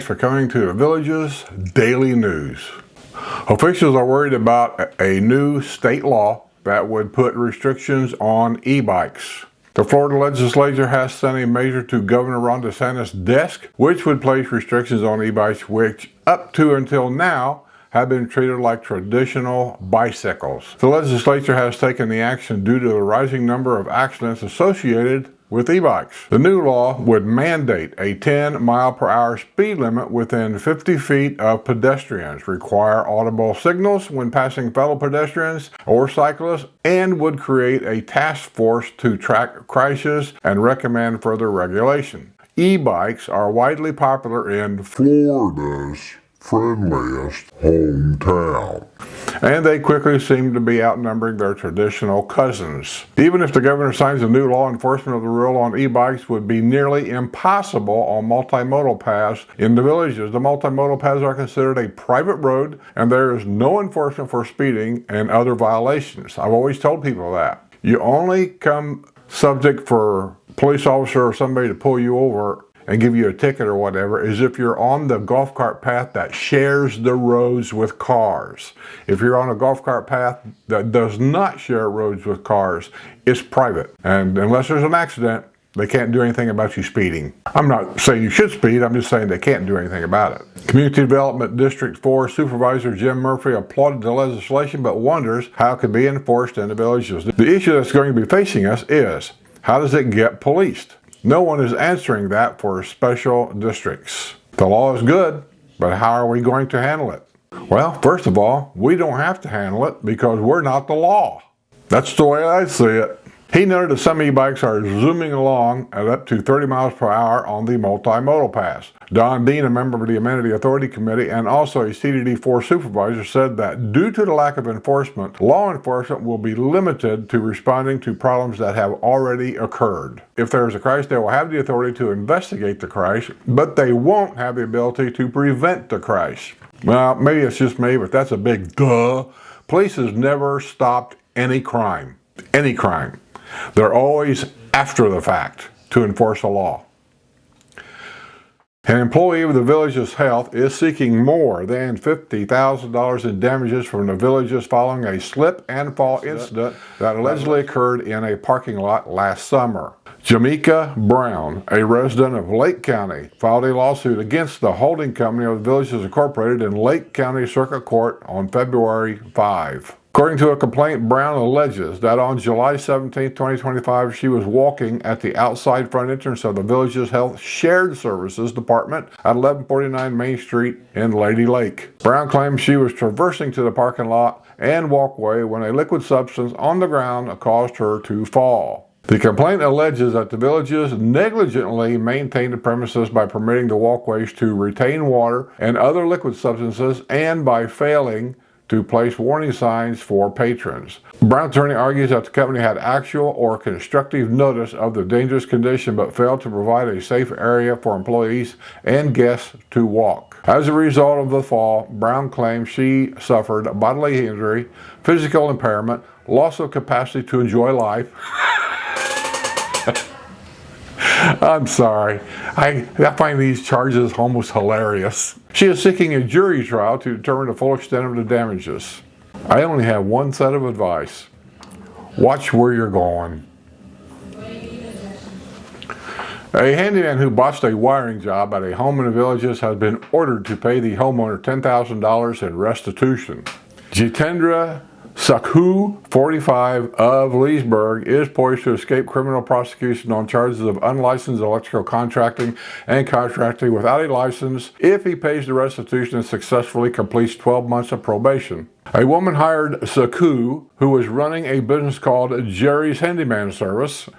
For coming to the Village's Daily News. Officials are worried about a new state law that would put restrictions on e-bikes. The Florida legislature has sent a measure to Governor Ron DeSantis' desk, which would place restrictions on e-bikes which, up to until now, have been treated like traditional bicycles. The legislature has taken the action due to the rising number of accidents associated with e-bikes. The new law would mandate a 10-mile-per-hour speed limit within 50 feet of pedestrians, require audible signals when passing fellow pedestrians or cyclists, and would create a task force to track crashes and recommend further regulation. E-bikes are widely popular in Florida's friendliest hometown, and they quickly seem to be outnumbering their traditional cousins. Even if the governor signs a new law, enforcement of the rule on e-bikes would be nearly impossible on multimodal paths in the villages. The multimodal paths are considered a private road, and there is no enforcement for speeding and other violations. I've always told people that. You only come subject for a police officer or somebody to pull you over and give you a ticket or whatever is if you're on the golf cart path that shares the roads with cars. If you're on a golf cart path that does not share roads with cars, it's private. And unless there's an accident, they can't do anything about you speeding. I'm not saying you should speed, I'm just saying they can't do anything about it. Community Development District 4 Supervisor Jim Murphy applauded the legislation but wonders how it could be enforced in the villages. The issue that's going to be facing us is, how does it get policed? No one is answering that for special districts. The law is good, but how are we going to handle it? Well, first of all, we don't have to handle it because we're not the law. That's the way I see it. He noted that some e-bikes are zooming along at up to 30 miles per hour on the multimodal paths. Don Dean, a member of the Amenity Authority Committee and also a CDD4 supervisor, said that due to the lack of enforcement, law enforcement will be limited to responding to problems that have already occurred. If there is a crash, they will have the authority to investigate the crash, but they won't have the ability to prevent the crash. Well, maybe it's just me, but that's a big duh. Police has never stopped any crime. Any crime. They're always after the fact to enforce a law. An employee of the Village's Health is seeking more than $50,000 in damages from the Villages following a slip and fall incident that allegedly occurred in a parking lot last summer. Jamaica Brown, a resident of Lake County, filed a lawsuit against the holding company of the Villages Incorporated in Lake County Circuit Court on February 5. According to a complaint, Brown alleges that on July 17, 2025, she was walking at the outside front entrance of the Village's Health Shared Services Department at 1149 Main Street in Lady Lake. Brown claims she was traversing to the parking lot and walkway when a liquid substance on the ground caused her to fall. The complaint alleges that the Villages negligently maintained the premises by permitting the walkways to retain water and other liquid substances and by failing to place warning signs for patrons. Brown's attorney argues that the company had actual or constructive notice of the dangerous condition but failed to provide a safe area for employees and guests to walk. As a result of the fall, Brown claims she suffered bodily injury, physical impairment, loss of capacity to enjoy life. I'm sorry. I find these charges almost hilarious. She is seeking a jury trial to determine the full extent of the damages. I only have one set of advice. Watch where you're going. A handyman who botched a wiring job at a home in the Villages has been ordered to pay the homeowner $10,000 in restitution. Jitendra Sakhu, 45, of Leesburg, is poised to escape criminal prosecution on charges of unlicensed electrical contracting and contracting without a license if he pays the restitution and successfully completes 12 months of probation. A woman hired Sakhu, who was running a business called Jerry's Handyman Service.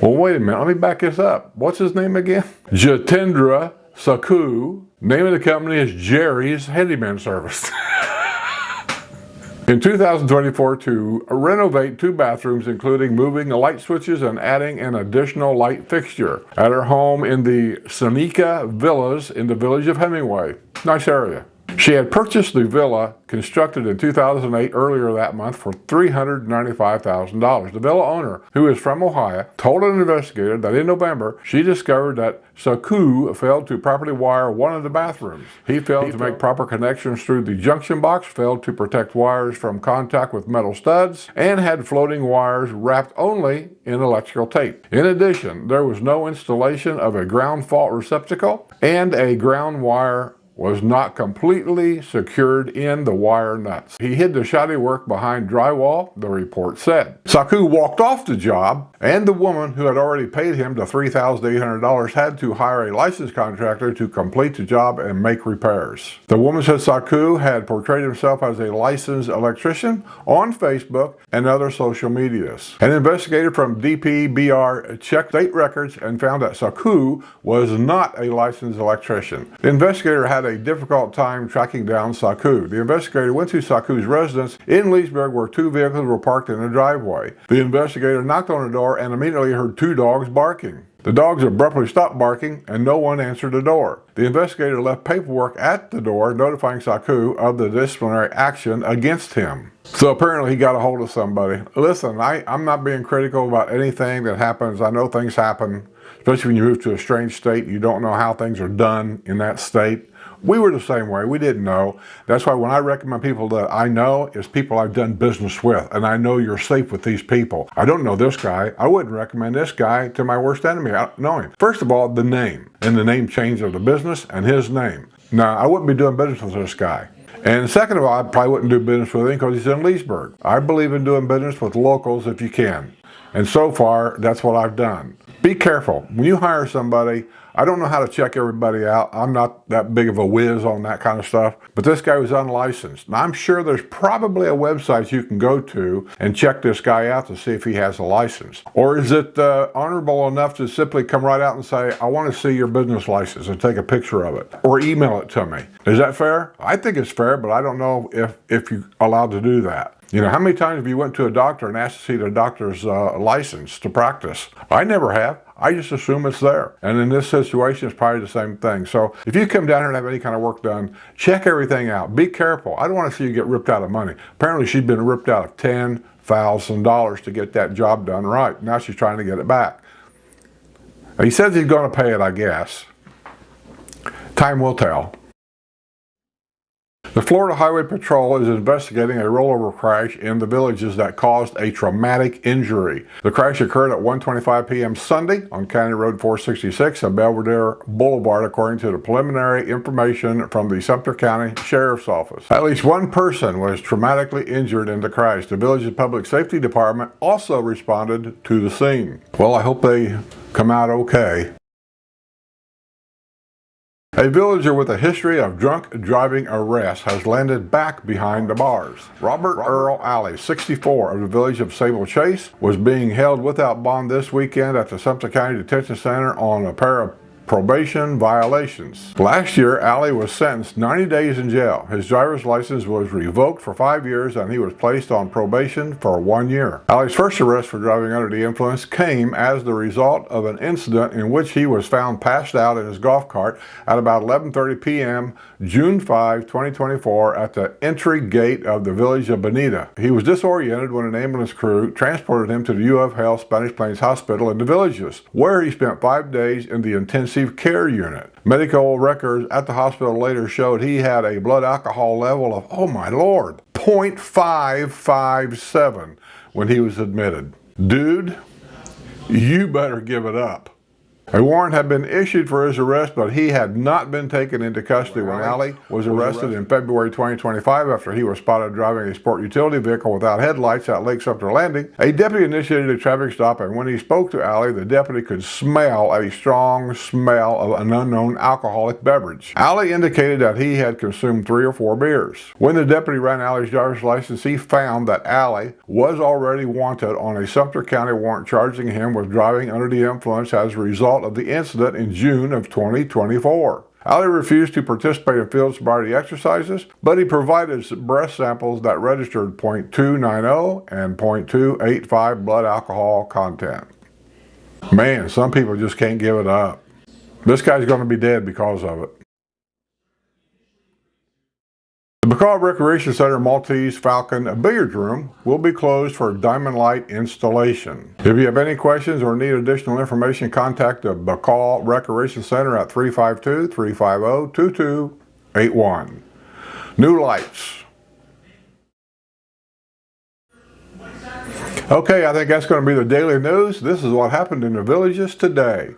Well, wait a minute, let me back this up. What's his name again? Jitendra Sakhu. Name of the company is Jerry's Handyman Service. In 2024 to renovate 2 bathrooms, including moving the light switches and adding an additional light fixture at her home in the Seneca Villas in the village of Hemingway. Nice area. She had purchased the villa constructed in 2008 earlier that month for $395,000. The villa owner, who is from Ohio, told an investigator that in November she discovered that Saku failed to properly wire one of the bathrooms. He failed to make proper connections through the junction box, failed to protect wires from contact with metal studs, and had floating wires wrapped only in electrical tape. In addition, there was no installation of a ground fault receptacle, and a ground wire was not completely secured in the wire nuts. He hid the shoddy work behind drywall, the report said. Saku walked off the job, and the woman who had already paid him the $3,800 had to hire a licensed contractor to complete the job and make repairs. The woman said Saku had portrayed himself as a licensed electrician on Facebook and other social medias. An investigator from DPBR checked state records and found that Saku was not a licensed electrician. The investigator had a difficult time tracking down Saku. The investigator went to Saku's residence in Leesburg, where two vehicles were parked in a driveway. The investigator knocked on the door and immediately heard two dogs barking. The dogs abruptly stopped barking and no one answered the door. The investigator left paperwork at the door notifying Saku of the disciplinary action against him. So apparently he got a hold of somebody. Listen, I'm not being critical about anything that happens. I know things happen, especially when you move to a strange state. You don't know how things are done in that state. We were the same way. We didn't know. That's why when I recommend people that I know, is people I've done business with, and I know you're safe with these people. I don't know this guy. I wouldn't recommend this guy to my worst enemy. I don't know him. First of all, the name, and the name change of the business and his name. Now, I wouldn't be doing business with this guy. And second of all, I probably wouldn't do business with him because he's in Leesburg. I believe in doing business with locals if you can. And so far, that's what I've done. Be careful. When you hire somebody, I don't know how to check everybody out. I'm not that big of a whiz on that kind of stuff. But this guy was unlicensed. Now, I'm sure there's probably a website you can go to and check this guy out to see if he has a license. Or is it honorable enough to simply come right out and say, I want to see your business license and take a picture of it? Or email it to me. Is that fair? I think it's fair, but I don't know if you're allowed to do that. You know, how many times have you went to a doctor and asked to see the doctor's license to practice? I never have. I just assume it's there. And in this situation, it's probably the same thing. So if you come down here and have any kind of work done, check everything out. Be careful. I don't want to see you get ripped out of money. Apparently, she'd been ripped out of $10,000 to get that job done right. Now she's trying to get it back. Now, he says he's going to pay it, I guess. Time will tell. The Florida Highway Patrol is investigating a rollover crash in the Villages that caused a traumatic injury. The crash occurred at 1:25 p.m. Sunday on County Road 466 and Belvedere Boulevard, according to the preliminary information from the Sumter County Sheriff's Office. At least one person was traumatically injured in the crash. The Villages Public Safety Department also responded to the scene. Well, I hope they come out okay. A villager with a history of drunk driving arrests has landed back behind the bars. Robert Earl Alley, 64, of the village of Sable Chase, was being held without bond this weekend at the Sumter County Detention Center on a pair of probation violations. Last year, Alley was sentenced 90 days in jail. His driver's license was revoked for 5 years and he was placed on probation for 1 year. Alley's first arrest for driving under the influence came as the result of an incident in which he was found passed out in his golf cart at about 11:30 p.m. June 5, 2024 at the entry gate of the village of Bonita. He was disoriented when an ambulance crew transported him to the U of Health Spanish Plains Hospital in the Villages, where he spent 5 days in the intensive care unit. Medical records at the hospital later showed he had a blood alcohol level of, oh my lord, 0.557 when he was admitted. Dude, you better give it up. A warrant had been issued for his arrest, but he had not been taken into custody when Alley was arrested in February 2025 after he was spotted driving a sport utility vehicle without headlights at Lake Sumter Landing. A deputy initiated a traffic stop, and when he spoke to Alley, the deputy could smell a strong smell of an unknown alcoholic beverage. Alley indicated that he had consumed 3 or 4 beers. When the deputy ran Alley's driver's license, he found that Alley was already wanted on a Sumter County warrant charging him with driving under the influence as a result of the incident in June of 2024. Alley refused to participate in field sobriety exercises, but he provided breath samples that registered .290 and .285 blood alcohol content. Man, some people just can't give it up. This guy's going to be dead because of it. The Ebike Recreation Center Maltese Falcon billiards room will be closed for diamond light installation. If you have any questions or need additional information, contact the Ebike Recreation Center at 352-350-2281. New lights. Okay, I think that's going to be the daily news. This is what happened in the villages today.